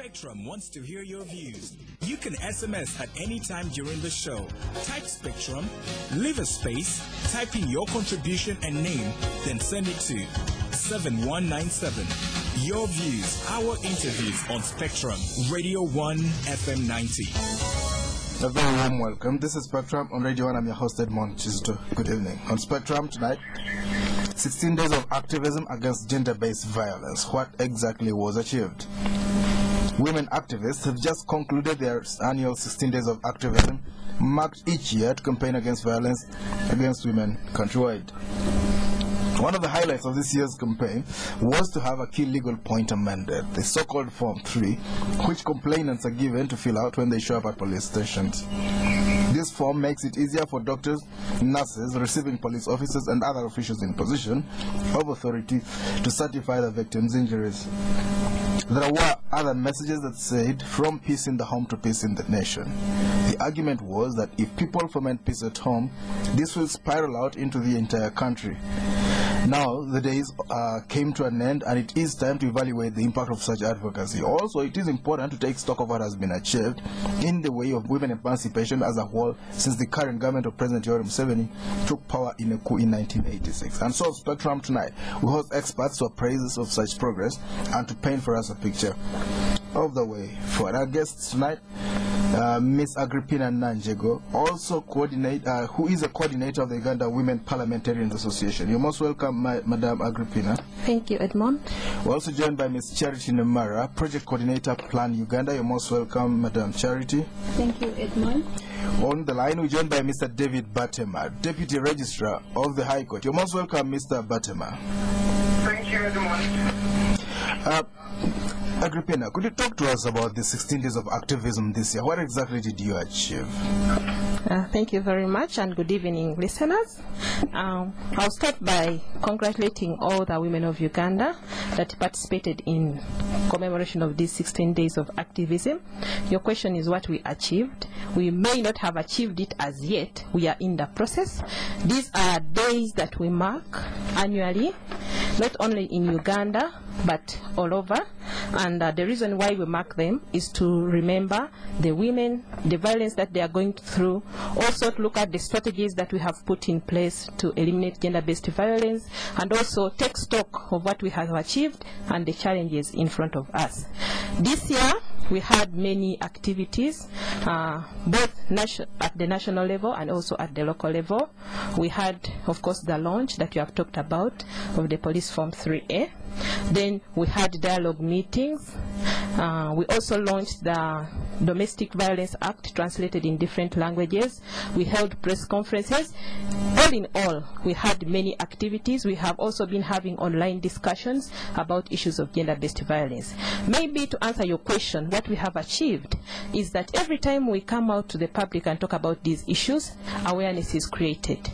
Spectrum wants to hear your views. You can SMS at any time during the show. Type Spectrum, leave a space, type in your contribution and name, then send it to 7197. Your views, our interviews on Spectrum, Radio 1 FM 90. A very warm welcome. This is Spectrum on Radio 1. I'm your host, Edmond. Kizito. Good evening. On Spectrum tonight, 16 days of activism against gender-based violence. What exactly was achieved? Women activists have just concluded their annual 16 days of activism, marked each year to campaign against violence against women countrywide. One of the highlights of this year's campaign was to have a key legal point amended, the so-called Form 3, which complainants are given to fill out when they show up at police stations. This form makes it easier for doctors, nurses, receiving police officers, and other officials in position of authority to certify the victim's injuries. There were other messages that said, from peace in the home to peace in the nation. The argument was that if people foment peace at home, this will spiral out into the entire country. Now, the days came to an end, and it is time to evaluate the impact of such advocacy. Also, it is important to take stock of what has been achieved in the way of women emancipation as a whole since the current government of President Yoweri Museveni took power in a coup in 1986. And so, Spectrum tonight, we host experts to appraise of such progress and to paint for us a picture of the way forward. Our guests tonight, Miss Agripina Najego, also who is a coordinator of the Uganda Women Parliamentarians Association. You're most welcome, Madam Agripina. Thank you, Edmond. We're also joined by Miss Charity Namara, project coordinator, Plan Uganda. You're most welcome, Madam Charity. Thank you, Edmond. On the line, we're joined by Mr. David Batema, Deputy Registrar of the High Court. You're most welcome, Mr. Batema. Thank you, Edmond. Agripina, could you talk to us about the 16 days of activism this year? What exactly did you achieve? Thank you very much, and good evening, listeners. I'll start by congratulating all the women of Uganda that participated in commemoration of these 16 days of activism. Your question is what we achieved. We may not have achieved it as yet. We are in the process. These are days that we mark annually, not only in Uganda, but all over. And the reason why we mark them is to remember the women, the violence that they are going through, also to look at the strategies that we have put in place to eliminate gender-based violence, and also take stock of what we have achieved and the challenges in front of us. This year, we had many activities, both at the national level and also at the local level. We had, of course, the launch that you have talked about of the Police Form 3A. Then we had dialogue meetings. We also launched the Domestic Violence Act, translated in different languages. We held press conferences. All in all, we had many activities. We have also been having online discussions about issues of gender-based violence. Maybe to answer your question, what we have achieved is that every time we come out to the public and talk about these issues, awareness is created.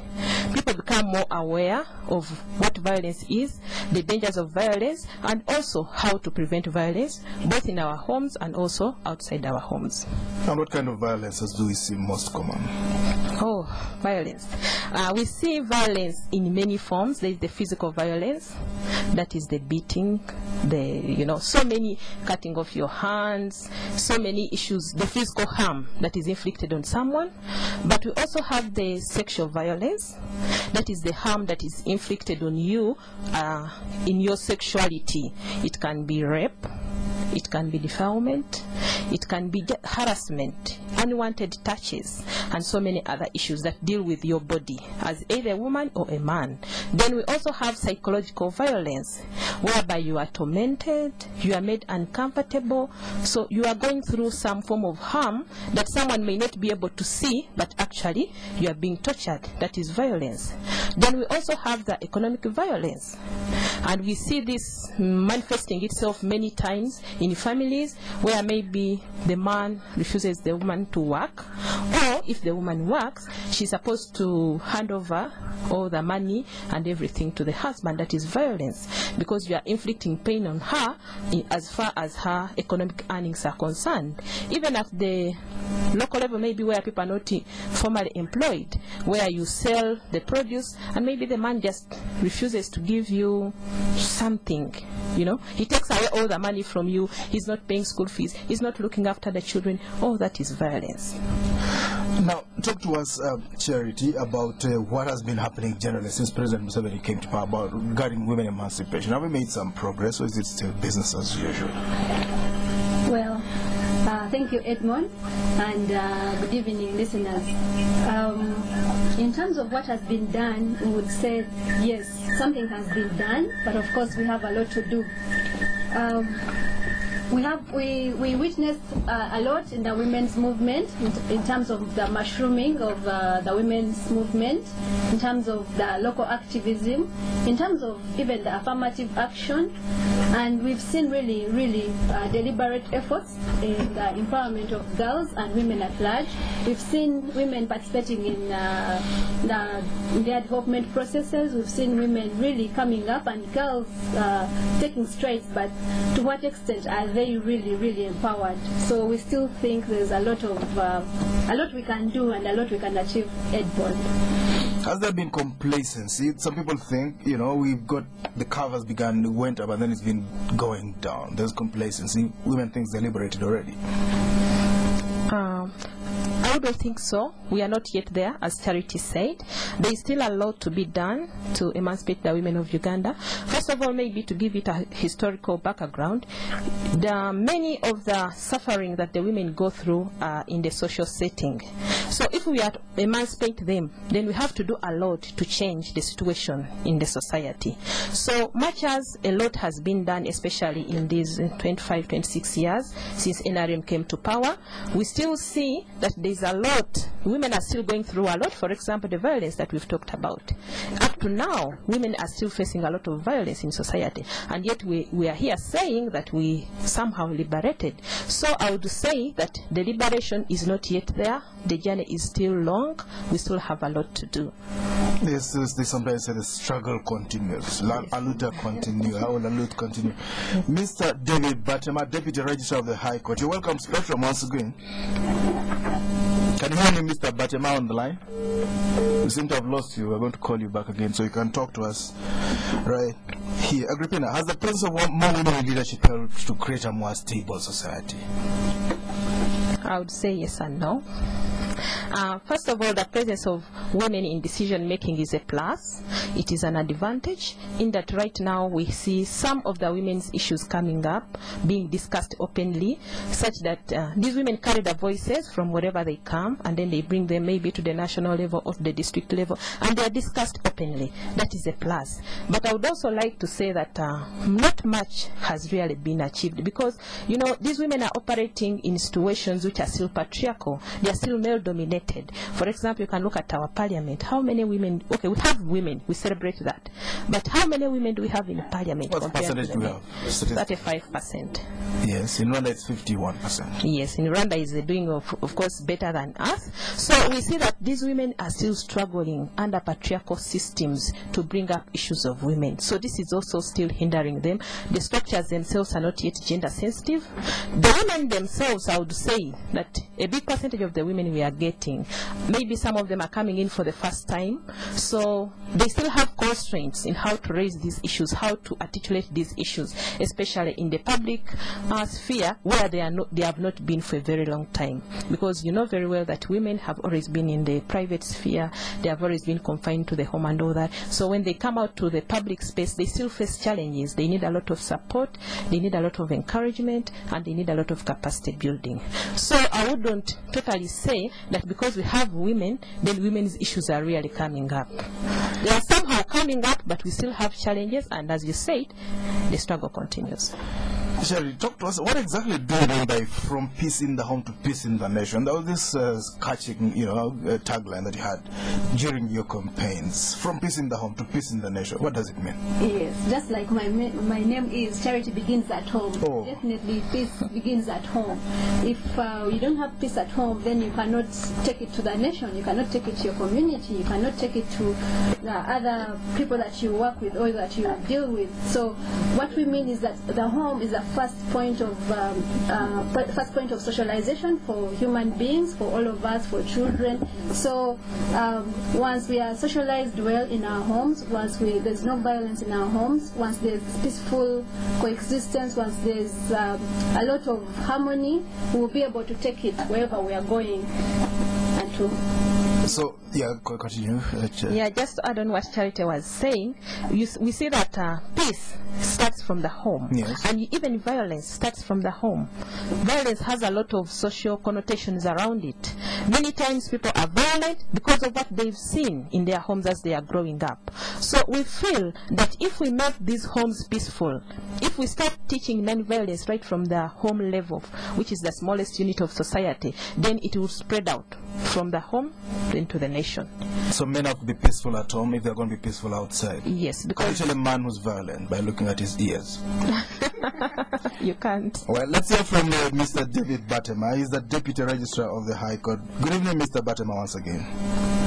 People become more aware of what violence is, the dangers of violence, and also how to prevent violence, both in our homes and also outside our homes. And what kind of violences do we see most common? Oh, violence. We see violence in many forms. There is the physical violence, that is the beating, so many cutting off your hands, so many issues, the physical harm that is inflicted on someone. But we also have the sexual violence, that is the harm that is inflicted on you in your sexuality. It can be rape, it can be defilement, it can be harassment, unwanted touches, and so many other issues that deal with your body as either a woman or a man. Then we also have psychological violence, whereby you are tormented, you are made uncomfortable, so you are going through some form of harm that someone may not be able to see, but actually you are being tortured. That is violence. Then we also have the economic violence, and we see this manifesting itself many times in families where maybe the man refuses the woman to work, or if the woman works, she's supposed to hand over all the money and everything to the husband. That is violence. because you are inflicting pain on her as far as her economic earnings are concerned. Even at the local level, maybe where people are not formally employed, where you sell the produce and maybe the man just refuses to give you something. You know, he takes away all the money from you. He's not paying school fees. He's not looking after the children. All that is violence. Now, talk to us, Charity, about what has been happening generally since President Museveni came to power regarding women emancipation. Have we made some progress, or is it still business as usual? Well, thank you, Edmond, and good evening, listeners. In terms of what has been done, we would say, yes, something has been done, but of course we have a lot to do. We witnessed a lot in the women's movement in terms of the mushrooming of the women's movement, in terms of the local activism, in terms of even the affirmative action, and we've seen really deliberate efforts in the empowerment of girls and women at large. We've seen women participating in their development processes. We've seen women really coming up and girls taking strides, but to what extent are they really empowered? So we still think there's a lot we can do and a lot we can achieve, Edmond. Has there been complacency? Some people think, you know, we've got the curve has begun, went up, and then it's been going down. There's complacency. Women think they're liberated already. I don't think so. We are not yet there, as Charity said. There is still a lot to be done to emancipate the women of Uganda. First of all, maybe to give it a historical background, many of the suffering that the women go through are in the social setting. So if we are to emancipate them, then we have to do a lot to change the situation in the society. So much as a lot has been done, especially in these 25, 26 years since NRM came to power, we still see that there's a lot. Women are still going through a lot. For example, the violence that we've talked about. Up to now, women are still facing a lot of violence in society, and yet we are here saying that we somehow liberated. So I would say that the liberation is not yet there. The journey is still long. We still have a lot to do. Yes, they sometimes say the struggle continues. Aluta continue. How will Alut continue? Mr. David Batema, Deputy Registrar of the High Court. You're welcome, Spectrum, once again. Can you hear me, Mr. Batema, on the line? We seem to have lost you. We're going to call you back again so you can talk to us right here. Agripina, has the presence of more women in leadership helped to create a more stable society? I would say yes and no. First of all, the presence of women in decision making is a plus. It is an advantage in that right now we see some of the women's issues coming up, being discussed openly, such that these women carry the voices from wherever they come, and then they bring them maybe to the national level or the district level, and they are discussed openly. That is a plus. But I would also like to say that not much has really been achieved, because, you know, these women are operating in situations which are still patriarchal. They are still male-dominated. For example, you can look at our parliament. How many women? Okay, we have women. We celebrate that. But how many women do we have in parliament? What percentage do we have? 35%. Yes, in Rwanda it's 51%. Yes, in Rwanda is doing, of course, better than us. So we see that these women are still struggling under patriarchal systems to bring up issues of women. So this is also still hindering them. The structures themselves are not yet gender sensitive. The women themselves, I would say that a big percentage of the women we are getting, maybe some of them are coming in for the first time, so they still have constraints in how to raise these issues, how to articulate these issues, especially in the public sphere where they have not been for a very long time. Because you know very well that women have always been in the private sphere, they have always been confined to the home and all that. So when they come out to the public space, they still face challenges. They need a lot of support, they need a lot of encouragement, and they need a lot of capacity building. So I wouldn't totally say that because we have women, then women's issues are really coming up. They are somehow coming up, but we still have challenges, and as you said, the struggle continues. Sherry, talk to us. What exactly do you mean by from peace in the home to peace in the nation? There was this catching, tagline that you had during your campaigns. From peace in the home to peace in the nation. What does it mean? Yes, just like my name is, charity begins at home. Oh. Definitely, peace begins at home. If you don't have peace at home, then you cannot take it to the nation. You cannot take it to your community. You cannot take it to other people that you work with or that you deal with. So, what we mean is that the home is a first point of socialization for human beings, for all of us, for children. So once we are socialized well in our homes, once there's no violence in our homes, once there's peaceful coexistence, once there's a lot of harmony, we'll be able to take it wherever we are going and to. So, continue. Just to add on what Charity was saying, we see that peace starts from the home. Yes. And even violence starts from the home. Violence has a lot of social connotations around it. Many times people are violent because of what they've seen in their homes as they are growing up. So we feel that if we make these homes peaceful, if we start teaching non-violence right from the home level, which is the smallest unit of society, then it will spread out from the home into the nation. So men have to be peaceful at home if they're going to be peaceful outside. Yes, because Can you tell a man who's violent by looking at his ears? You can't. Well, let's hear from Mr. David Batema. He's the Deputy Registrar of the High Court. Good evening, Mr. Batema, once again.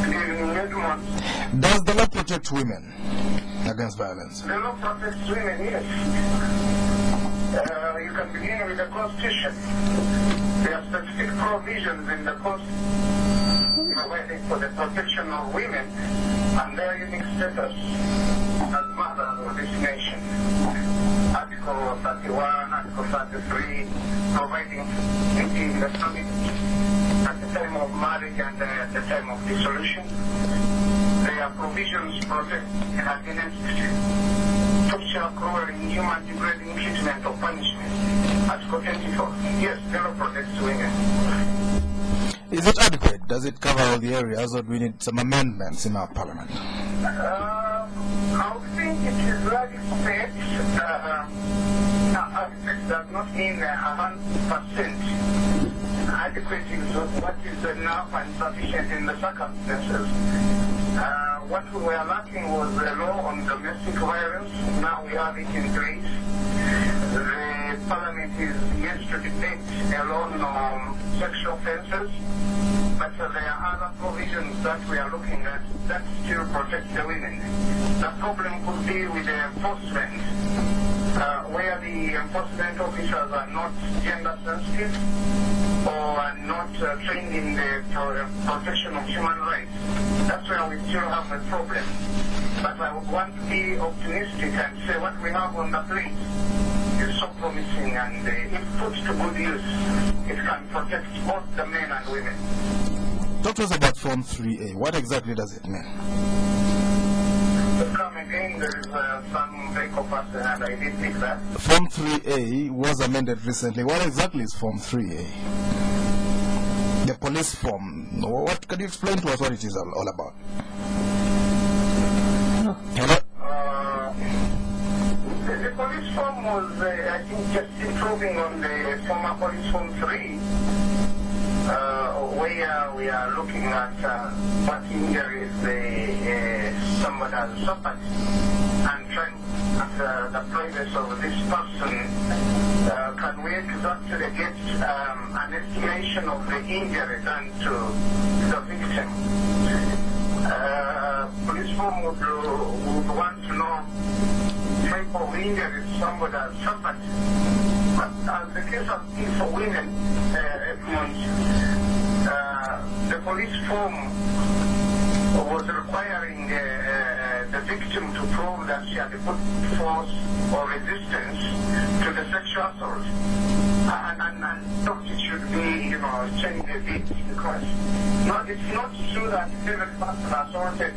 Good evening, Edmond. Does the law protect women against violence? The law protects women, yes. You can begin with the Constitution. There are specific provisions in the Constitution providing for the protection of women and their unique status as mothers of this nation. Article 31, Article 33, providing in the family at the time of marriage and at the time of dissolution. There are provisions protecting against torture, cruel, inhuman, degrading treatment or punishment. Article 24. Yes, the law protects women. Is it adequate? Does it cover all the areas, or do we need some amendments in our parliament? I think it is adequate. Adequate does not mean 100%. Adequate is what is enough and sufficient in the circumstances. What we were lacking was the law on domestic violence. Now we have it in place. The Parliament is yet to debate a law on sexual offences, but there are other provisions that we are looking at that still protect the women. The problem could be with the enforcement, where the enforcement officers are not gender sensitive or are not trained in the protection of human rights. That's where we still have a problem. But I would want to be optimistic and say what we have on the plate is so promising, and if put to good use, it can protect both the men and women. Talk to us about Form 3A. What exactly does it mean? To come again, there is some break of us, and I did pick that. Form 3A was amended recently. What exactly is Form 3A? The police form. What can you explain to us what it is all about? Hello? The police form was, I think, just improving on the former police form 3, where we are looking at what injuries somebody has suffered and trying at the privacy of this person. Can we actually get an estimation of the injury done to the victim? Police form would want to know type of injuries somebody has suffered. But as the case of for women, Edmond, the police form was requiring the victim to prove that she had put force or resistance to the sexual assault. And thought it should be, changed a bit, because it's not true that every person assaulted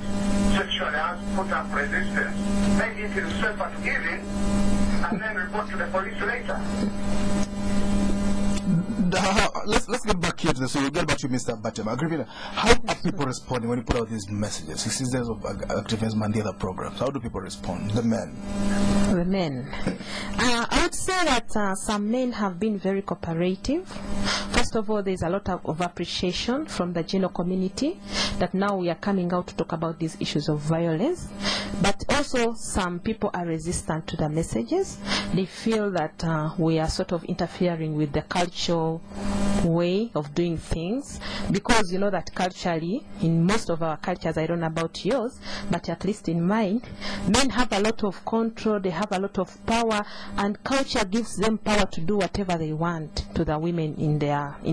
sexually has put up resistance. Maybe it is safer to give in and then report to the police later. Let's get back here to this. So we'll get back to Mr. Batema. Agripina, how are people responding when you put out these messages, 16 days of activism and the other programs? How do people respond? The men. The men. I I would say that some men have been very cooperative. First of all, there's a lot of appreciation from the general community that now we are coming out to talk about these issues of violence. But also some people are resistant to the messages. They feel that we are sort of interfering with the cultural way of doing things, because you know that culturally, in most of our cultures, I don't know about yours, but at least in mine, men have a lot of control, they have a lot of power, and culture gives them power to do whatever they want to the women in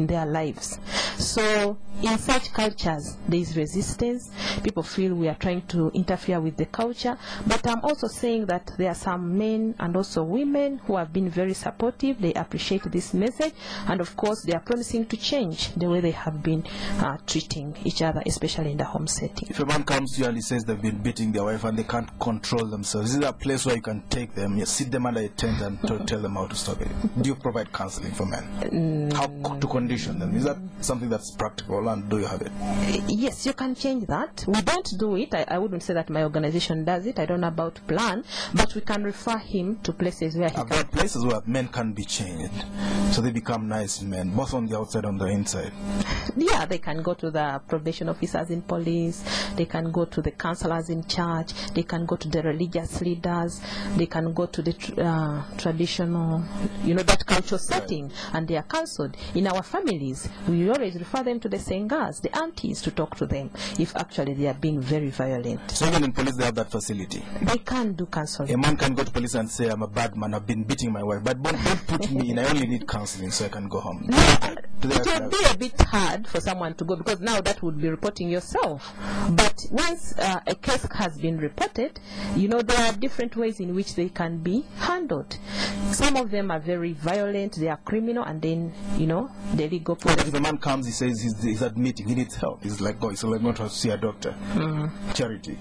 their lives. So in such cultures, there is resistance. People feel we are trying to interfere with the culture. But I'm also saying that there are some men and also women who have been very supportive. They appreciate this message, and of course they are promising to change the way they have been treating each other, especially in the home setting. If a man comes to you and he says they've been beating their wife and they can't control themselves, is there a place where you can take them, you sit them under a tent and tell them how to stop it? Do you provide counseling for men? How to condition them? Is that something that's practical, and do you have it? Yes, you can change that. We don't do it. I wouldn't say that my organization does it. I don't know about plan, but we can refer him to places where he I've got places where men can be changed, so they become nice men, both on the outside and on the inside. Yeah, they can go to the probation officers in police, they can go to the counselors in church, they can go to the religious leaders, they can go to the traditional, that cultural setting, and they are counseled. In our families, we always refer them to the sengas, the aunties, to talk to them if actually they are being very violent. So even in police, they have that facility? They can do counseling. A man can go to police and say, I'm a bad man, I've been beating my wife, but don't put me in, I only need counseling so I can go home. It would be a bit hard for someone to go, because now that would be reporting yourself. But once a case has been reported, there are different ways in which they can be handled. Some of them are very violent, they are criminal, and then, the legal process. If a man comes, he says he's admitting, he needs help. He's like, oh, he's like going to see a doctor. Charity.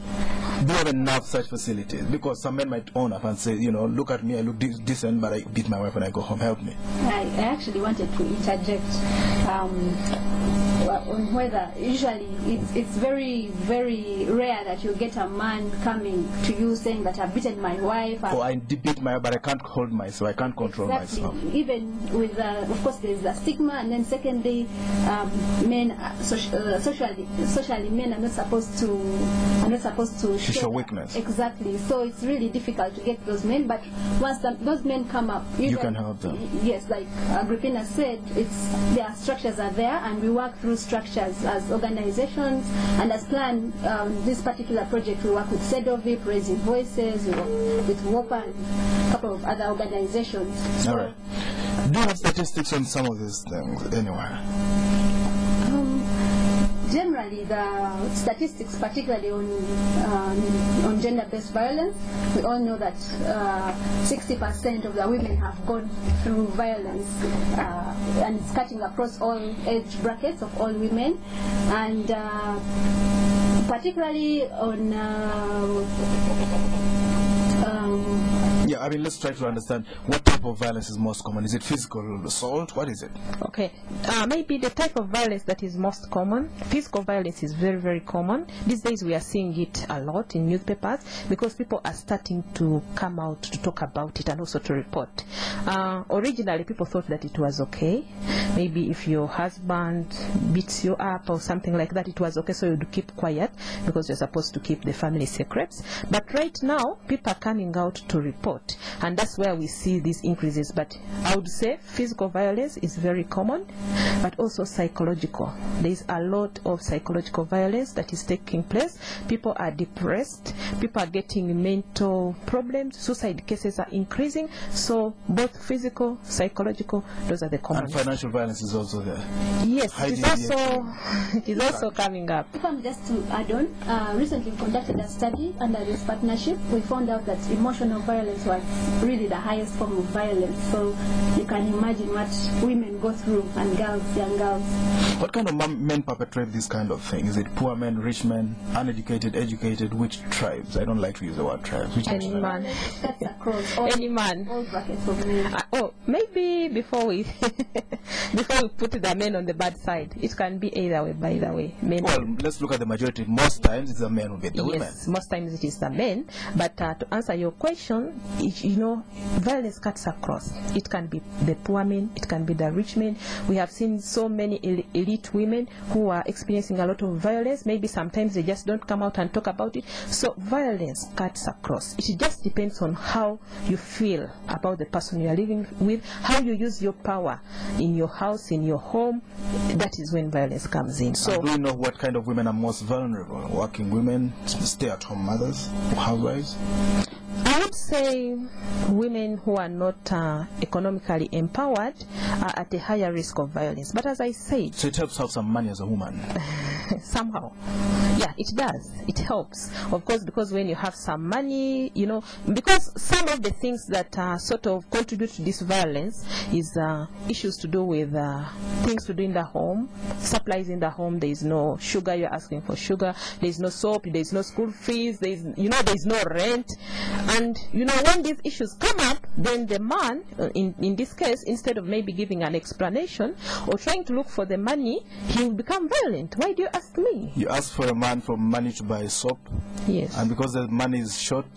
Do you have enough such facilities? Because some men might own up and say, look at me, I look decent, but I beat my wife when I go home, help me. I actually wanted to interject on whether usually it's very, very rare that you get a man coming to you saying that I've beaten my wife. Oh, I beat my wife, but I can't hold myself, I can't control myself. Even with, of course, there's the stigma, and then secondly, men socially men are not supposed to show weakness. Exactly. So it's really difficult to get those men. But once those men come up, you can help them. Yes, like Agripina said, their structures are there, and we work through structures as organizations, and as planned. This particular project, we work with CEDOVIP, Raising Voices, we work with UWOPA, and a couple of other organizations. So, all right. Do you have statistics on some of these things anywhere? Generally, the statistics, particularly on gender-based violence, we all know that 60% of the women have gone through violence, and it's cutting across all age brackets of all women, and particularly on let's try to understand what type of violence is most common. Is it physical assault? What is it? Okay, maybe the type of violence that is most common. Physical violence is very, very common. These days we are seeing it a lot in newspapers, because people are starting to come out to talk about it and also to report. Originally, people thought that it was okay. Maybe if your husband beats you up or something like that, it was okay, so you'd keep quiet because you're supposed to keep the family secrets. But right now, people are coming out to report, and that's where we see these increases. But I would say physical violence is very common, but also psychological. There's a lot of psychological violence that is taking place. People are depressed, people are getting mental problems, suicide cases are increasing. So both physical, psychological, those are the common. And financial violence is also there. Yes, it is also coming up. If I'm just to add on, recently we conducted a study under this partnership. We found out that emotional violence was really the highest form of violence. So you can imagine what women go through, and girls, young girls. What kind of men perpetrate this kind of thing? Is it poor men, rich men, uneducated, educated? Which tribes? I don't like to use the word tribes. Which Any man. That's across all, Any man. All brackets of men. Maybe before we put the men on the bad side, it can be either way. By the way, men. Well, let's look at the majority. Most times it's the men who beat the women. Yes, most times it is the men. But to answer your question, violence cuts across. It can be the poor men, it can be the rich men. We have seen so many elite women who are experiencing a lot of violence. Maybe sometimes they just don't come out and talk about it. So violence cuts across. It just depends on how you feel about the person you are living with, how you use your power in your house, in your home. That is when violence comes in. So, do you know what kind of women are most vulnerable? Working women, stay-at-home mothers, housewives? I would say women who are not economically empowered are at a higher risk of violence. But as I said... So it helps to have some money as a woman? Somehow. Yeah, it does. It helps. Of course, because when you have some money, because some of the things that sort of contribute to this violence is issues to do with things to do in the home, supplies in the home. There is no sugar, you're asking for sugar. There is no soap, there is no school fees, there is no rent. And, when these issues come up, then the man, in this case, instead of maybe giving an explanation or trying to look for the money, he will become violent. Why do you ask me? You ask for a man for money to buy soap? Yes. And because the money is short?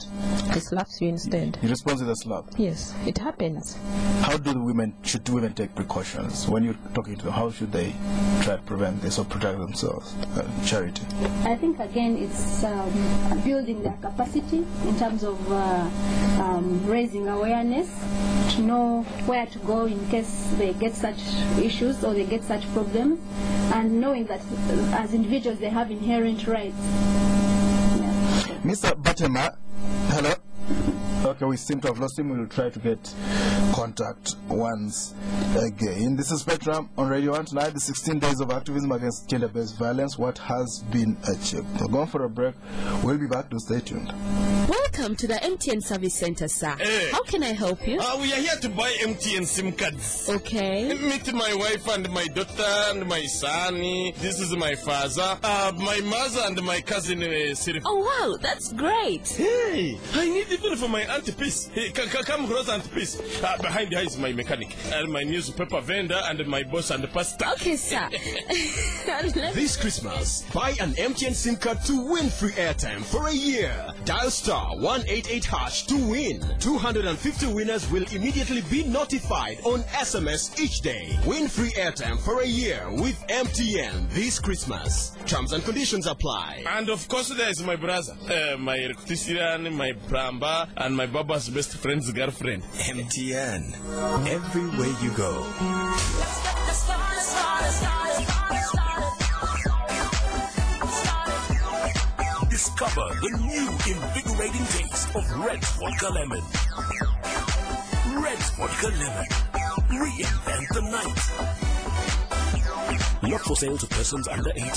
He slaps you instead. He responds with a slap? Yes, it happens. How should women take precautions? When you're talking to them, how should they try to prevent this or protect themselves? Charity? I think, again, it's building their capacity in terms of raising awareness, to know where to go in case they get such issues or they get such problems, and knowing that as individuals they have inherent rights. Yeah. Mr. Batema, hello? Okay, we seem to have lost him. We will try to get contact once again. This is Spectrum on Radio 1 tonight. The 16 days of activism against gender-based violence. What has been achieved? We're going for a break. We'll be back. To stay tuned. Welcome to the MTN Service Center, sir. Hey. How can I help you? We are here to buy MTN SIM cards. Okay. Meet my wife and my daughter and my son. This is my father, my mother and my cousin. Oh, wow, that's great. Hey, I need even for my auntie-piece. Hey, come close, auntie-piece. Behind her is my mechanic, and my newspaper vendor, and my boss and the pastor. Okay, sir. This Christmas, buy an MTN SIM card to win free airtime for a year. Dial *188# to win. 250 winners will immediately be notified on SMS each day. Win free airtime for a year with MTN this Christmas. Terms and conditions apply. And of course, there is my brother, my electrician, my plumber, and my baba's best friend's girlfriend. MTN. Everywhere you go. Discover the new invigorating taste of Red Vodka Lemon. Red Vodka Lemon. Reinvent the night. Not for sale to persons under 18.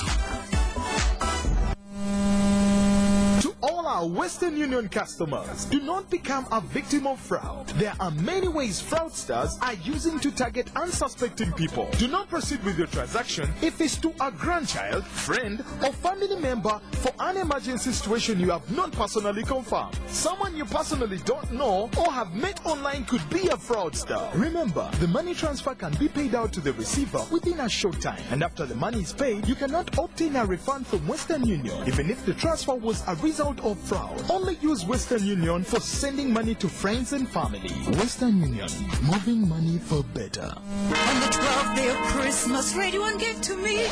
All our Western Union customers, do not become a victim of fraud. There are many ways fraudsters are using to target unsuspecting people. Do not proceed with your transaction if it's to a grandchild, friend, or family member for an emergency situation you have not personally confirmed. Someone you personally don't know or have met online could be a fraudster. Remember, the money transfer can be paid out to the receiver within a short time, and after the money is paid, you cannot obtain a refund from Western Union, even if the transfer was a result of fraud. Only use Western Union for sending money to friends and family. Western Union, moving money for better. On the 12th day of Christmas, Radio 1 gave to me.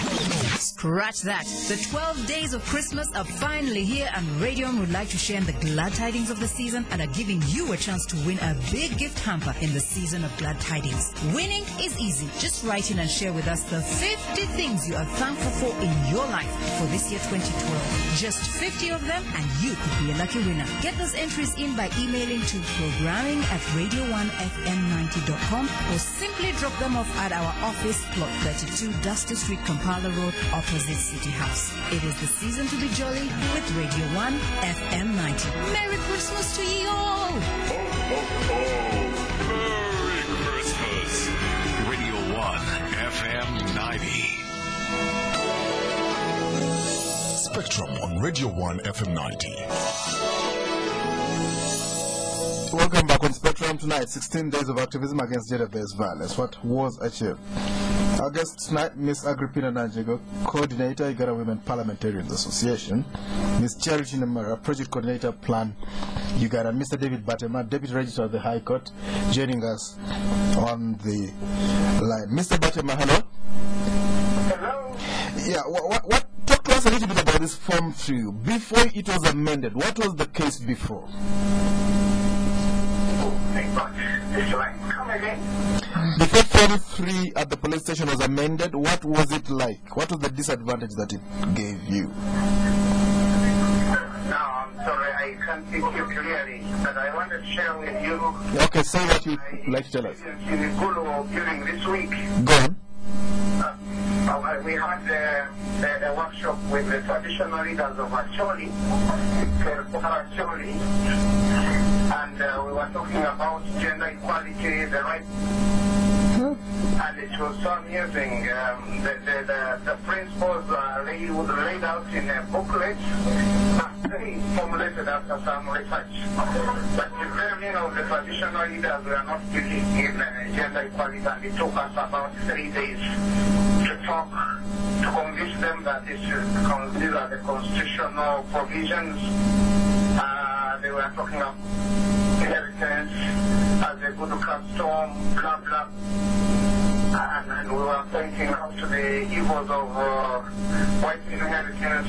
Scratch that. The 12 days of Christmas are finally here, and Radio 1 would like to share in the glad tidings of the season and are giving you a chance to win a big gift hamper in the season of glad tidings. Winning is easy. Just write in and share with us the 50 things you are thankful for in your life for this year 2012. Just 50 of them and you could be a lucky winner. Get those entries in by emailing to programming@radio1fm90.com or simply drop them off at our office, plot 32, Duster Street, Kampala Road, opposite City House. It is the season to be jolly with Radio 1 FM90. Merry Christmas to you all! Ho, ho, ho. Merry Christmas. Radio 1 FM90. Spectrum on Radio 1 FM90. Welcome back on Spectrum tonight. 16 days of activism against gender-based violence. What was achieved? Our guest tonight, Ms. Agripina Najego, Coordinator, Uganda Women Parliamentarians Association, Ms. Charity Namara, Project Coordinator, Plan Uganda, and Mr. David Batema, Deputy Registrar of the High Court, joining us on the line. Mr. Batema, hello. Hello. Yeah, what? Talk to us a little bit about this Form 3. Before it was amended, what was the case before? This line, come again. Before Form 3 at the police station was amended, what was it like? What was the disadvantage that it gave you? No, I'm sorry, I can't hear you clearly, but I want to share with you. Okay, say what you like to tell us. In Uganda during this week. Go on. We had a workshop with the traditional leaders of Acholi, and we were talking about gender equality, the right. And it was so amusing. The principles laid out in a booklet, they formulated after some research. But very many of the traditional leaders were not believing in gender equality, and it took us about 3 days to talk, to convince them that these are the constitutional provisions. They were talking about inheritance as a good custom, blah, blah. And we were pointing out to the evils of white inheritance.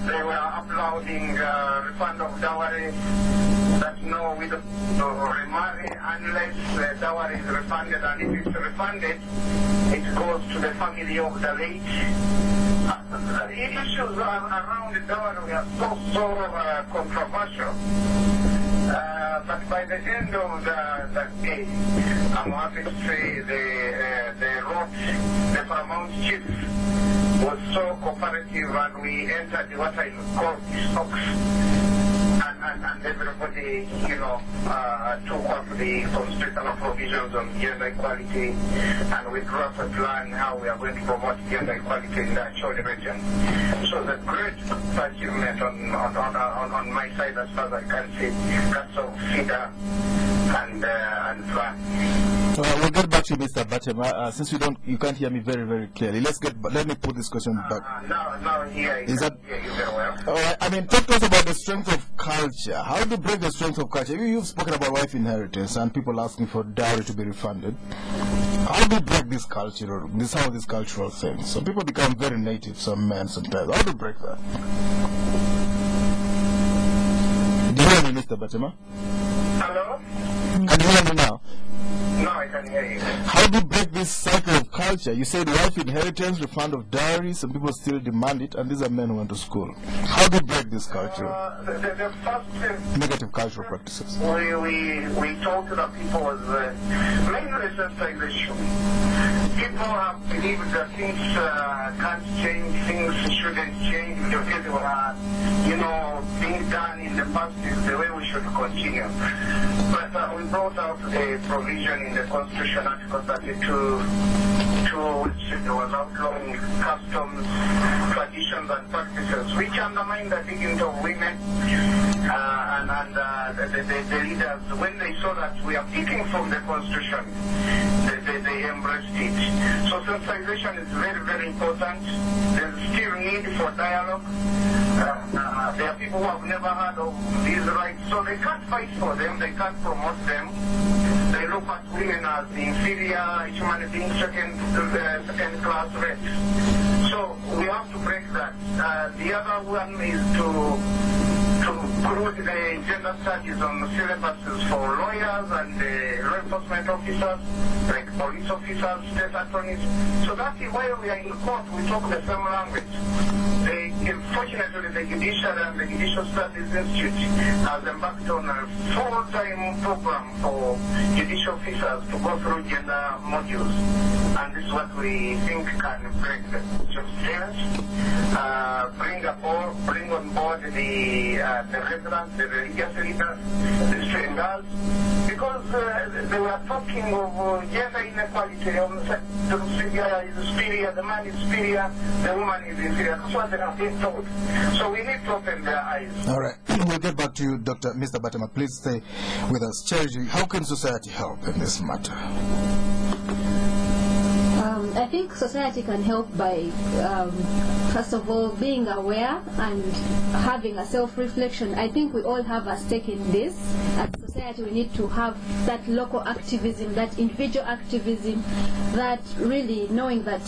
They were uploading refund of dowry, that no, we don't remarry unless the dowry is refunded, and if it's refunded, it goes to the family of the late. The issues around the dowry are so controversial. But by the end of the day, I'm happy to say the Paramount Chief was so cooperative, and we entered what I call stocks, and everybody, took up the constitutional provisions on gender equality, and we drew up a plan how we are going to promote gender equality in the Acholi region. So the great achievement on my side, as far as I can see, that's of FIDA and plan. We'll get back to Mr. Batema. Since you can't hear me very, very clearly. Let me put this question back. Now here, is that hear you very well. All right. I mean, talk to us about the strength of culture. How do you break the strength of culture? You've spoken about wife inheritance and people asking for dowry to be refunded. How do you break this cultural, some of these cultural things? Some people become very native, some men sometimes. How do you break that? Do you hear me, Mr. Batema? Hello? Can you hear me now? No, I can hear you. How do you break this cycle of culture? You said wife inheritance, refund of dowry, some people still demand it, and these are men who went to school. How do you break this culture? The first negative cultural practices. We told the people was mainly sensitization. People have believed that things can't change, things shouldn't change, because they were, being done in the past is the way we should continue. But we brought out a provision in the Constitution, Article 32, which was outlawing customs, traditions, and practices, which undermine the dignity of women. The leaders, when they saw that we are picking from the Constitution, they embraced it. So sensitization is very, very important. There's still need for dialogue. There are people who have never heard of these rights, so they can't fight for them, they can't promote them. They look at women as inferior, human beings, second-class race. So we have to break that. The other one is to put the gender studies on the syllabuses for lawyers and law enforcement officers, like police officers, state attorneys. So that's why we are in court, we talk the same language. Fortunately, the Judiciary and the Judicial Studies Institute has embarked on a full-time program for judicial officers to go through gender modules. And this is what we think can break the change, bring on board the residents, the religious leaders, the student girls, because they were talking of gender inequality. The figure is superior, the man is superior, the woman is inferior. That's what they have been told. So we need to open their eyes. All right. We'll get back to you, Mr. Batema. Please stay with us. Charity, how can society help in this matter? I think society can help by, first of all, being aware and having a self-reflection. I think we all have a stake in this. As a society, we need to have that local activism, that individual activism, that really knowing that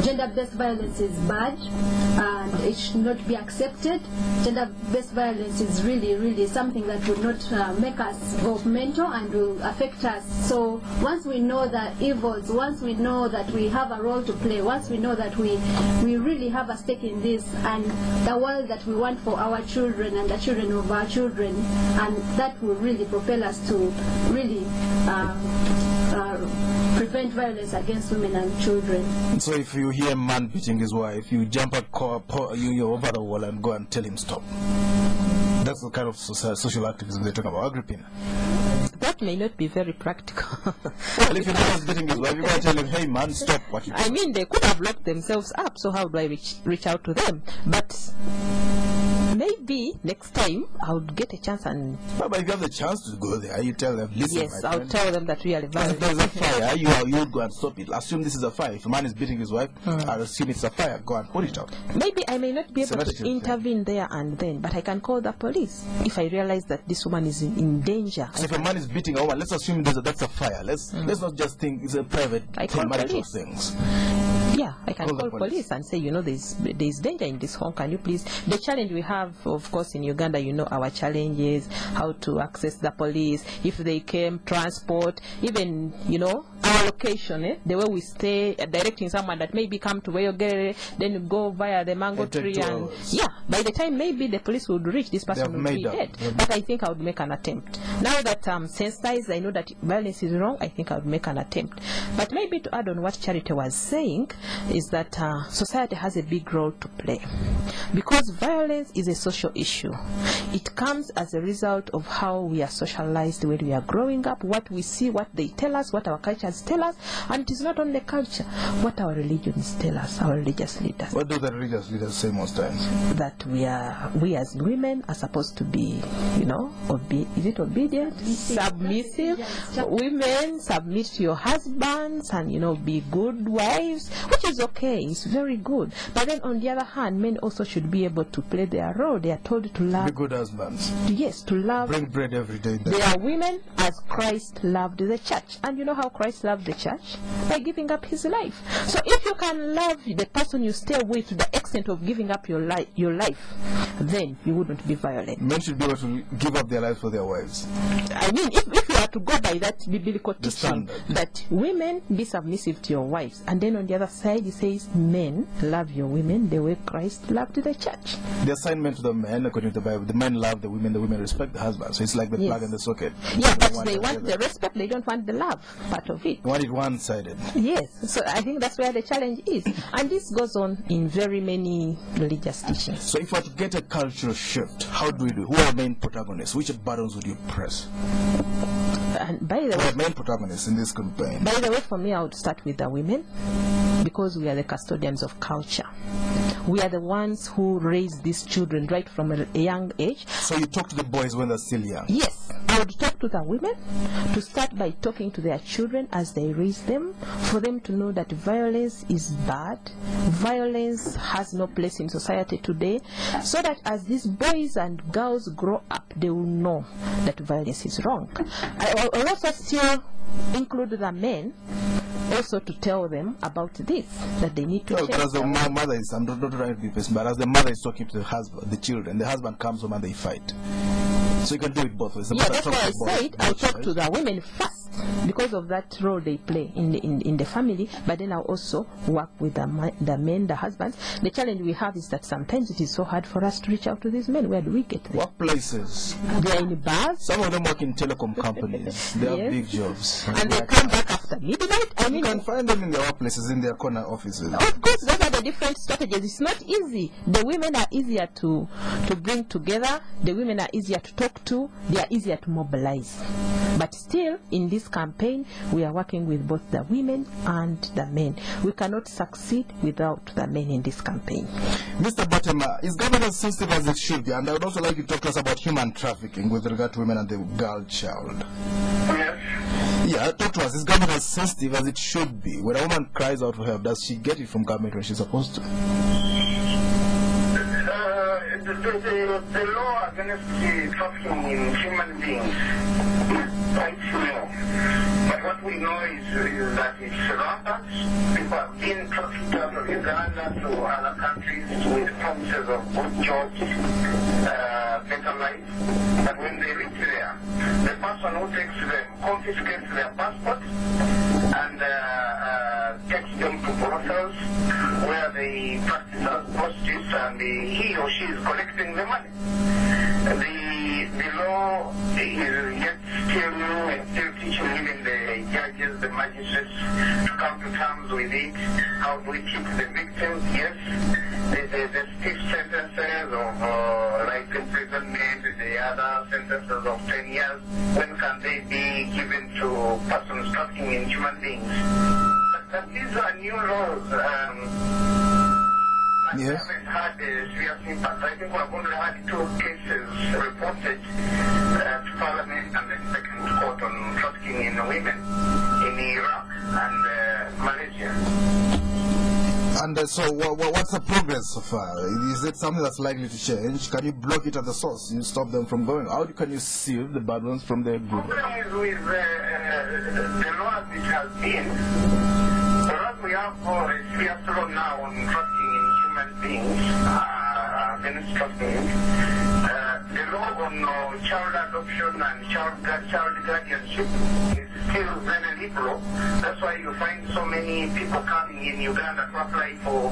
gender-based violence is bad and it should not be accepted. Gender-based violence is really, really something that will not make us go mental and will affect us. So once we know the evils, once we know that we have a role to play, once we know that we really have a stake in this and the world that we want for our children and the children of our children, and that will really propel us to really prevent violence against women and children. So if you hear a man beating his wife, you jump you over the wall and go and tell him stop. That's the kind of social activism they talk about. Agripina. That may not be very practical. Well, if your man is beating his wife, you gotta tell him, hey man, stop what you do. I mean, they could have locked themselves up, so how do I reach out to them? But maybe next time I would get a chance and... But if you have the chance to go there, you tell them, listen, yes, I'll tell them that really violence. There's a fire, you would go and stop it. Assume this is a fire. If a man is beating his wife, I'll assume it's a fire. Go and put it out. Maybe I may not be able to intervene there and then, but I can call the police if I realize that this woman is in danger. So if a man is beating a woman, let's assume that's a fire. Let's not just think it's a private marital things. Yeah, I can call police and say, you know, there's danger in this home. Can you please? The challenge we have, of course, in Uganda, you know, our challenge is how to access the police, if they came, transport, even, you know, our location, the way we stay, directing someone that maybe come to Weyogere, then you go via the mango tree, and yeah, by the time maybe the police would reach, this person would be dead. But I think I would make an attempt. Now that I'm sensitized, I know that violence is wrong, I think I would make an attempt. But maybe to add on what Charity was saying, is that society has a big role to play. Because violence is a social issue. It comes as a result of how we are socialized when we are growing up, what we see, what they tell us, what our cultures tell us, and it is not only culture, what our religions tell us, our religious leaders. What do the religious leaders say most times? That we as women are supposed to be, you know, obedient, submissive. Women submit to your husbands and, you know, be good wives, which is okay, it's very good. But then on the other hand, men also should be able to play their role. They are told to love. Be good husbands. Yes, to love. Bring bread every day. They are women as Christ loved the church. And you know how Christ loved the church? By giving up his life. So if you can love the person you stay with to the extent of giving up your life, then you wouldn't be violent. Men should be able to give up their lives for their wives. I mean, if you are to go by that biblical teaching, that women be submissive to your wives, and then on the other side he says, men love your women the way Christ loved the church. The assignment to the men, according to the Bible, the men love the women respect the husband. So it's like the plug and the socket. Yeah, but they want the respect, they don't want the love part of it. They want it one-sided. Yes, so I think that's where the challenge is. And this goes on in very many religious teachings. So if we are to get a cultural shift, how do we do it? Who are the main protagonists? Which buttons would you press? And by the way, who are the main protagonists in this campaign? By the way, for me, I would start with the women, because we are the custodians of culture. We are the ones who raise these children right from a young age. So you talk to the boys when they're still young? Yes. I would talk to the women to start by talking to their children as they raise them, for them to know that violence is bad. Violence has no place in society today, so that as these boys and girls grow up, they will know that violence is wrong. I will also still include the men, also to tell them about this, that they need to change. Because the mother is, I'm not trying to be person, but as the mother is talking to the husband, the children, the husband comes home and they fight. So you can do it both ways. Yeah, that's why I said I'll talk to the women first, because of that role they play in the family, but then I'll also work with the men, the husbands. The challenge we have is that sometimes it is so hard for us to reach out to these men. Where do we get them? Workplaces. They are in bars. Some of them work in telecom companies. They have big jobs. And they come back after midnight. I mean, you can find them in their workplaces, in their corner offices. Of course, those are the different strategies. It's not easy. The women are easier to bring together. The women are easier to talk to. They are easier to mobilize. But still, in this campaign, we are working with both the women and the men. We cannot succeed without the men in this campaign. Mr. Batema, is government as sensitive as it should be? And I would also like you to talk to us about human trafficking with regard to women and the girl child. Yes. Yeah, talk to us. Is government as sensitive as it should be? When a woman cries out for help, does she get it from government when she's supposed to? The law against the trafficking in human beings is quite small. But what we know is that it's rampant. People have been trafficked out of Uganda to other countries with promises of good jobs, better life. But when they reach there, the person who takes them confiscates their passport and takes them to brothels where they practice as prostitutes, and he or she is collecting the money. The law is yet still new and still teaching even the judges, the magistrates to come to terms with it. How do we keep the victims? Yes, the stiff sentences of life imprisonment, the other sentences of 10 years, when can they be given to persons trafficking in human beings? But these are new laws. We haven't had a serious impact. I think we have only had 2 cases reported to Parliament and then taken to court on trafficking in women in Iraq and Malaysia. And so what's the progress so far? Is it something that's likely to change? Can you block it at the source? You stop them from going? How can you seal the bad ones from the good ones? The problem is with the law as it has been. For us, we have a serious law now on trafficking in human beings, against trafficking. The law on child adoption and child guardianship is still very liberal. That's why you find so many people coming in Uganda to apply for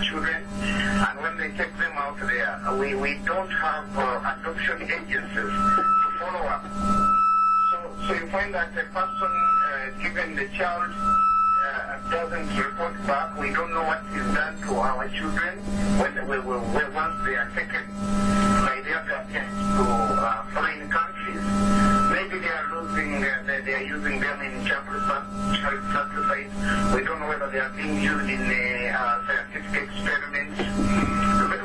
children. And when they take them out there, we don't have adoption agencies to follow up. So you find that a person given the child doesn't report back. We don't know what is done to our children once they are taken by their guardians to foreign countries. Maybe they are using them in child sacrifice. We don't know whether they are being used in scientific experiments.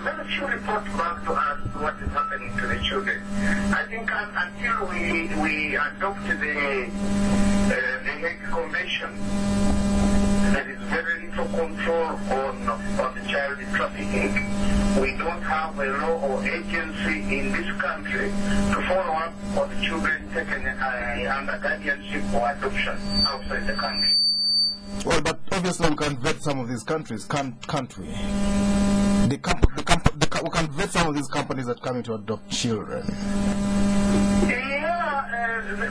Very few report back to us what is happening to the children. I think until we adopt the Hague Convention, there is very little control on the child trafficking. We don't have a law or agency in this country to follow up on the children taken under guardianship or adoption outside the country. Well, but obviously we can vet some of these countries, can't we? We can vet some of these companies that come in to adopt children.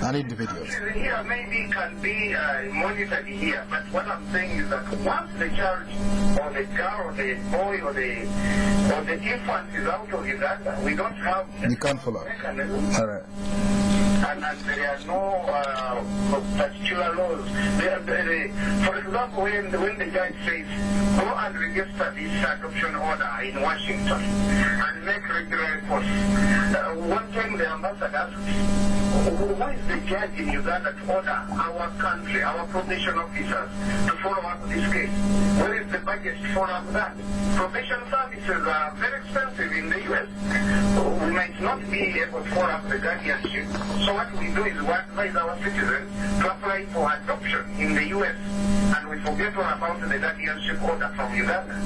And individuals. Here maybe can be monitored here, but what I'm saying is that once the child or the girl or the boy or the infant is out of Uganda, we don't have you can't follow. Mechanism. All right. And there are no particular laws. For example, when the judge says, go and register this adoption order in Washington and make regular reports. One time the ambassador asked, why is the judge in Uganda to order our country, our probation officers to follow up this case? Where is the budget to follow up that? Probation services are very expensive in the U.S. We might not be able to follow up the guardianship. So what we do is we advise our citizens to apply for adoption in the U.S. and we forget all about the guardianship order from Uganda.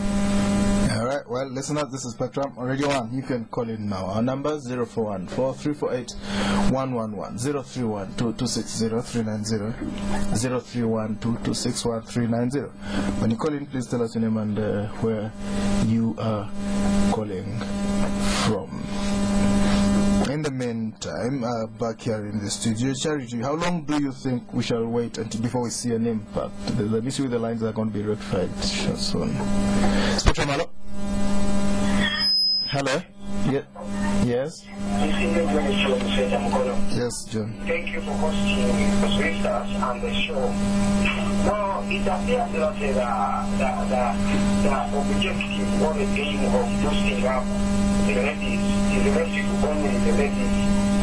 Alright, well, listeners, this is Spectrum on Radio 1. You can call in now. Our number is 041-4348-111, 031-226-0390, 031-226-1390. When you call in, please tell us your name and where you are calling from. In the meantime, back here in the studio, Charity, how long do you think we shall wait until before we see an impact? The issue with the lines are going to be rectified soon. Spectrum, hello? Hello? Yes? Yes, John. Thank you for hosting us on the show. Now, it appears that the objective or the aim of boosting up the ladies is related to only the ladies,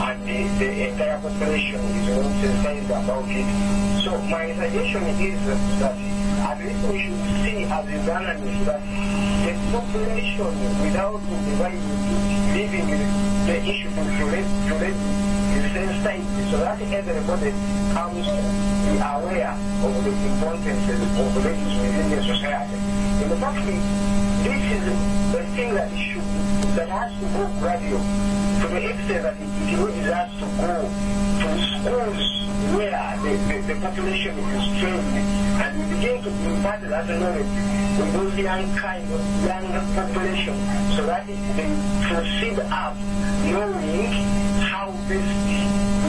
and the entire population is not sensitized about it. So my suggestion is that at least we should see as Ugandans that the population without dividing living the issue to ladies is the sensitized so that everybody comes to be aware of the importance of ladies within the society. In fact, this is a thing that has to go gradual to the extent that it has to go to schools where the population is trained, and we begin to impart that knowledge to those young population so that they proceed up knowing how this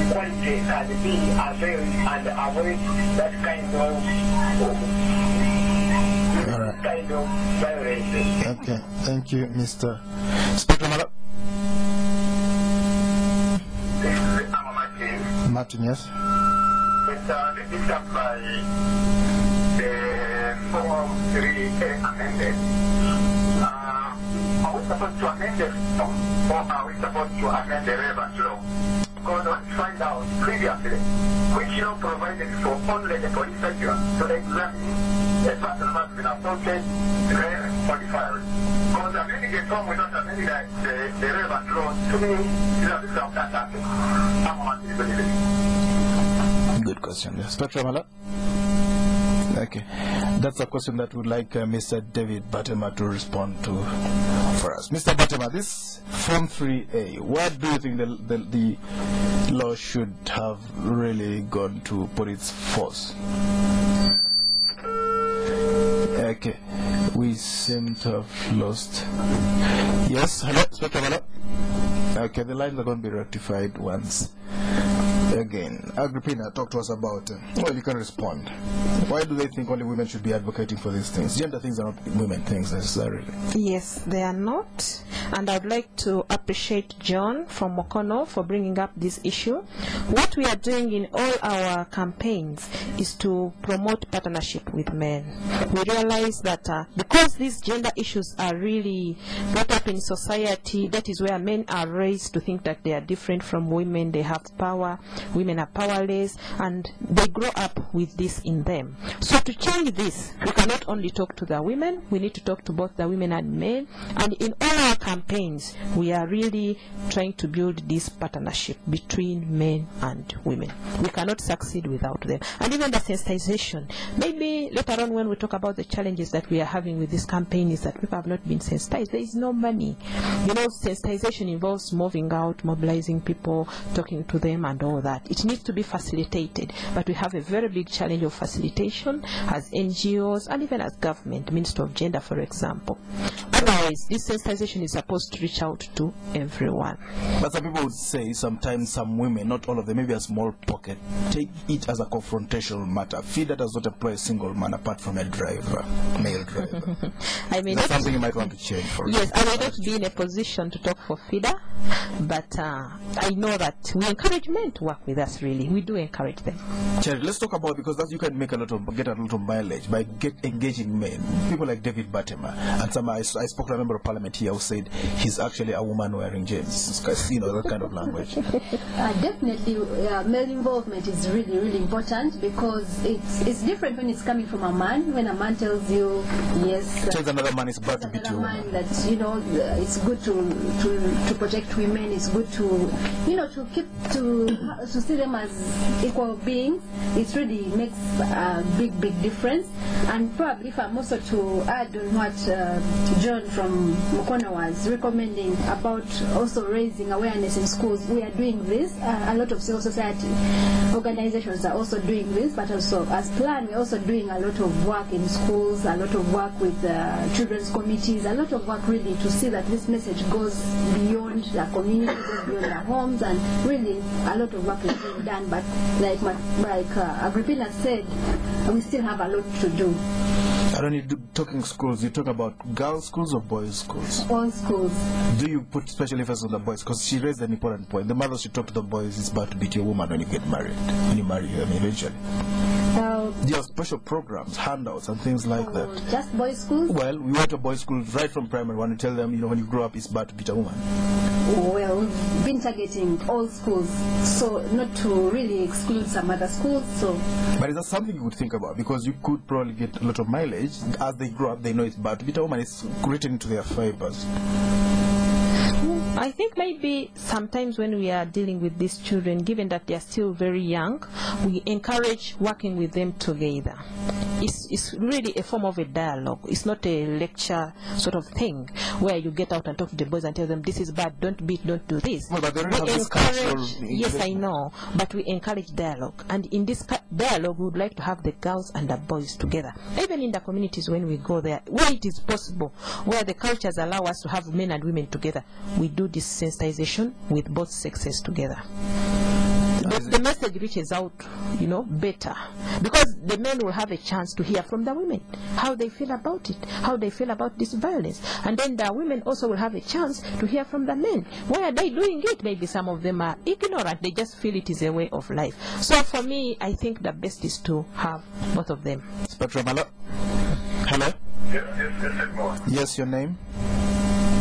equality can be availed and avoid that kind of violence. Okay, thank you, Mr. Speaker. Martin, yes. It's picked up by the Form 3A amended. Are we supposed to amend it, or are we supposed to amend the relevant law? Because I want to find out previously which law provided for only the police agent to examine a person who has been assaulted for the fire. Because amending the form without amending the relevant law, to me, is a bit of that happening. Good question. Spectrum, okay. That's a question that we'd like Mr. David Batema to respond to for us. Mr. Batema, this Form 3A, what do you think the law should have really gone to put its force? Okay. We seem to have lost. Yes, hello, Spectrum, hello? Okay, the lines are going to be rectified once again. Agripina, talk to us about well, you can respond. Why do they think only women should be advocating for these things? Gender things are not women things necessarily. Yes, they are not. And I'd like to appreciate John from Mokono for bringing up this issue. What we are doing in all our campaigns is to promote partnership with men. We realize that because these gender issues are really brought up in society, that is where men are raised to think that they are different from women, they have power, women are powerless, and they grow up with this in them. So to change this, we cannot only talk to the women, we need to talk to both the women and men. And in all our campaigns, we are really trying to build this partnership between men and women. We cannot succeed without them. And even the sensitization, maybe later on when we talk about the challenges that we are having with this campaign is that people have not been sensitized. There is no money. You know, sensitization involves moving out, mobilizing people, talking to them and all that. It needs to be facilitated. But we have a very big challenge of facilitation as NGOs and even as government, Minister of Gender, for example. Otherwise, this sensitization is supposed to reach out to everyone. But some people would say sometimes some women, not all of them, maybe a small pocket, take it as a confrontational matter. FIDA does not employ a single man apart from a driver, male driver. I mean, that's something you might want to change for. Yes, I may not be in a position to talk for FIDA, but I know that we encourage men to work with us, really. We do encourage them. Cherry, let's talk about, because that you can make get a lot of mileage by engaging men. People like David Batema, and some I spoke to a member of parliament here who said he's actually a woman wearing jeans. You know, that kind of language. Definitely, male involvement is really, really important, because it's different when it's coming from a man. When a man tells you, yes, tells another man it's bad to beat you. That, you know, it's good to protect women. It's good to, you know, to see them as equal beings. It really makes a big difference. And probably, if I'm also to add on what John from Mokono was recommending about also raising awareness in schools, we are doing this. A lot of civil society organizations are also doing this, but also as planned, we're also doing a lot of work in schools, a lot of work with children's committees, a lot of work really to see that this message goes beyond the community, goes beyond their homes, and really a lot of work is being done. But like Agripina said, we still have a lot to do. I don't need talking schools. You talk about girls' schools or boys' schools? All schools. Do you put special emphasis on the boys? Because she raised an important point. The mothers should talk to the boys. It's bad to beat your woman when you get married. When you marry her, I mean, eventually. There are special programs, handouts, and things like that. Just boys' schools? Well, we went to boys' schools right from primary one to tell them, you know, when you grow up, it's bad to beat a woman. Well, we've been targeting all schools, so not to really exclude some other schools. So, but is that something you would think about? Because you could probably get a lot of mileage. As they grow up, they know it's bad to beat a woman. It's written into their fibers. I think maybe sometimes when we are dealing with these children, given that they are still very young, we encourage working with them together. It's really a form of a dialogue. It's not a lecture sort of thing where you get out and talk to the boys and tell them this is bad, don't beat, don't do this. Well, but they we have this encourage, yes, I know, but we encourage dialogue. And in this dialogue, we would like to have the girls and the boys together. Even in the communities when we go there, where it is possible, where the cultures allow us to have men and women together, we do this sensitization with both sexes together. The message reaches out, better, because the men will have a chance to hear from the women how they feel about it, how they feel about this violence, and then the women also will have a chance to hear from the men. Why are they doing it? Maybe some of them are ignorant, they just feel it is a way of life. So for me, I think the best is to have both of them. Spectrum, hello? Yes, Edmond. Yes, your name?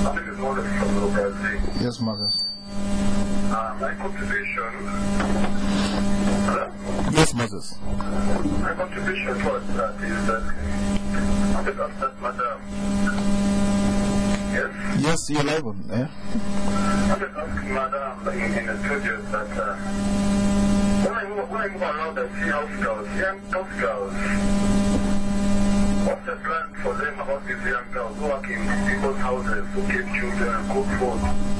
My name is Moses from Brazil. Yes, Moses. My contribution. Yes, Moses. My contribution towards that is that I want to ask that madam. Yes? Yes, you're live on, yeah? I want to ask madam in the studio that when I move around and see house girls, young house girls, what's the plan for them about these young girls who work in people's houses, who keep children and cook food?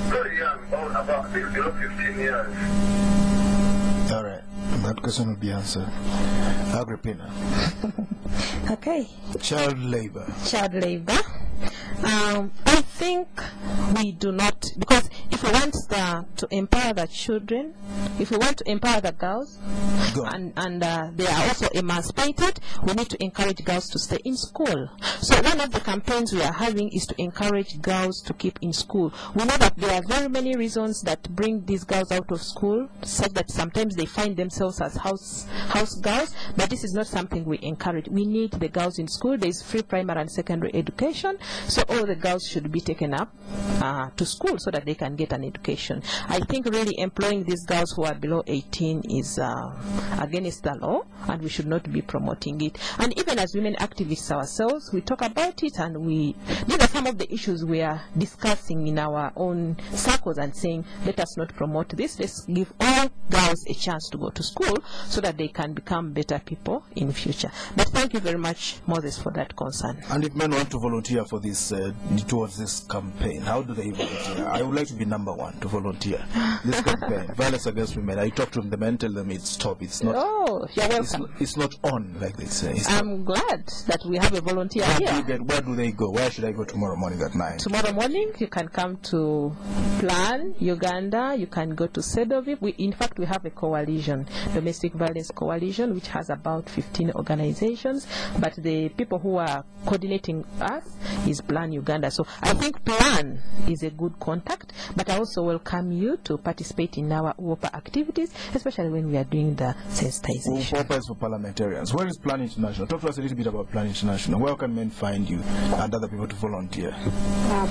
Very young, about below 15 years. All right, that question will be answered. Agripina. Okay. Child labor. Child labor. I think we do not, because if we want to empower the children, if we want to empower the girls, and they are also emancipated, we need to encourage girls to stay in school. So one of the campaigns we are having is to encourage girls to keep in school. We know that there are very many reasons that bring these girls out of school, such that sometimes they find themselves as house girls, but this is not something we encourage. We need the girls in school. There is free primary and secondary education, so all the girls should be taken up to school so that they can get an education. I think really employing these girls who are below 18 is against the law, and we should not be promoting it. And even as women activists ourselves, we talk about it, and these are some of the issues we are discussing in our own circles and saying, let us not promote this, let's give all girls a chance to go to school so that they can become better people in the future. But thank you very much, Moses, for that concern. And if men want to volunteer for this, towards this campaign, how do they volunteer? I would like to be number one to volunteer this campaign. Violence against women. I talk to them and tell them it's stop. It's not. Oh, you're welcome. It's not on, like they say. I'm glad that we have a volunteer here. Where do they go? Where should I go tomorrow morning at 9? Tomorrow morning, you can come to Plan, Uganda. You can go to Sedoviv. In fact, we have a coalition, Domestic Violence Coalition, which has about 15 organizations. But the people who are coordinating us is Plan Uganda. So I think Plan is a good contact, but I also welcome you to participate in our UWOPA activities, especially when we are doing the sensitization. UWOPA is for parliamentarians. Where is Plan International? Talk to us a little bit about Plan International. Where can men find you and other people to volunteer?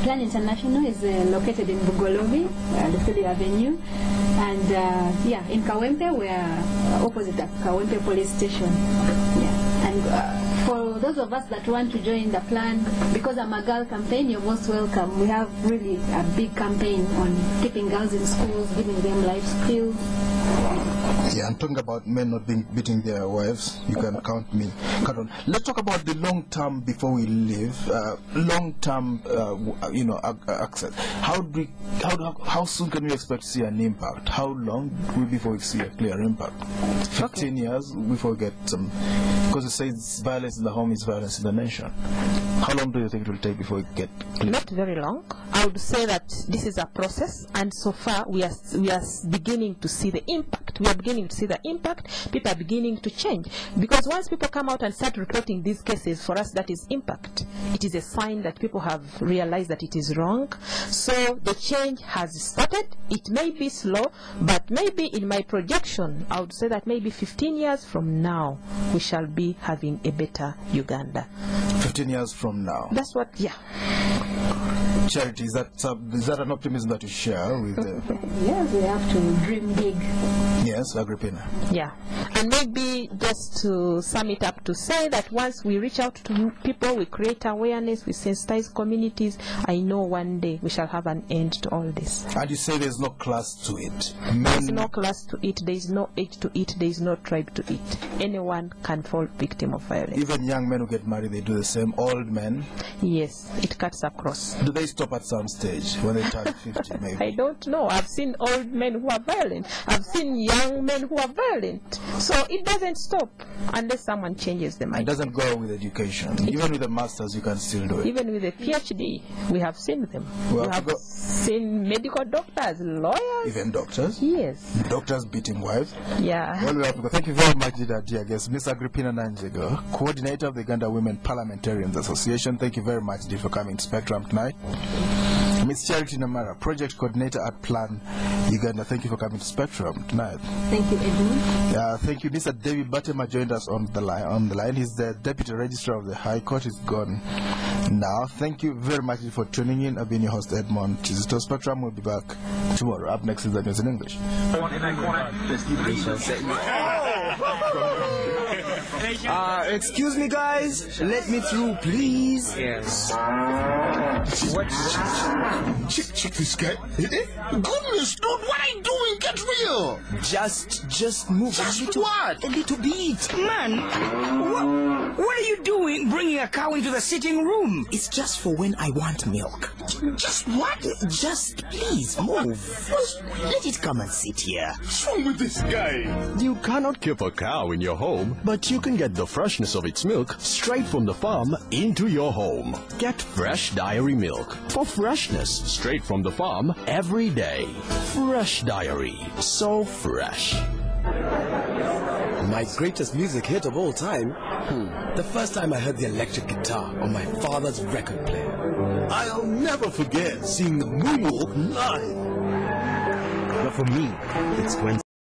Plan International is located in Bugolobi, Lusili Avenue, and in Kawempe, we are opposite the Kawempe police station. And for those of us that want to join the plan, because I'm a girl campaign, you're most welcome. We have really a big campaign on keeping girls in schools, giving them life skills. Yeah, I'm talking about men not beating their wives. You can count me. Count on. Let's talk about the long term before we leave. Long term, access. How soon can we expect to see an impact? How long before we see a clear impact? 15 years before we get some. Because it says violence in the home is violence in the nation. How long do you think it will take before we get clear? Not very long. I would say that this is a process, and so far we are beginning to see the impact. We are beginning to see the impact. People are beginning to change, because once people come out and start reporting these cases, for us that is impact. It is a sign that people have realized that it is wrong. So the change has started. It may be slow, but maybe in my projection, I would say that maybe 15 years from now, we shall be having a better Uganda. 15 years from now? That's what, yeah. Charity, is that an optimism that you share with Yes, we have to dream big. Yes, Agripina. Yeah, and maybe just to sum it up, to say that once we reach out to people, we create awareness, we sensitize communities, I know one day we shall have an end to all this. And you say there's no class to it. There's no class to it, there is no age to it, there is no tribe to it. Anyone can fall victim of violence. Even young men who get married, they do the same. Old men? Yes, it cuts across. Do they stop at some stage when they turn 50 maybe? I don't know. I've seen old men who are violent. I've seen young men who are violent. So it doesn't stop unless someone changes the mind. It doesn't go with education. Even with a master's, you can still do it. Even with a PhD, we have seen them. We have seen medical doctors, lawyers. Even doctors? Yes. Doctors beating wives? Yeah. Well, we have to go. Thank you very much, dear guest, Miss Agripina Najego, coordinator of the Uganda Women Parliamentarians Association. Thank you very much, dear, for coming to Spectrum tonight. Miss Charity Namara, project coordinator at Plan Uganda. Thank you for coming to Spectrum tonight. Thank you, Edmond. Thank you. Mr. David Batema joined us on the line. He's the Deputy Registrar of the High Court. He's gone now. Thank you very much for tuning in. I've been your host, Edmond. Kizito. Spectrum will be back tomorrow. Up next is the news in English. Excuse me, guys. Let me through, please. Yes. What? Check this guy. Goodness, dude, what are you doing? Get real. Just move Just what? a little bit. Man, what are you doing bringing a cow into the sitting room? It's just for when I want milk. Just what? Just please move. Let it come and sit here. What's wrong with this guy? You cannot keep a cow in your home, but you can get the freshness of its milk straight from the farm into your home. Get fresh dairy milk for freshness straight from the farm every day. Fresh Diary, so fresh. My greatest music hit of all time? The first time I heard the electric guitar on my father's record player. I'll never forget seeing the moonwalk live. But for me, it's when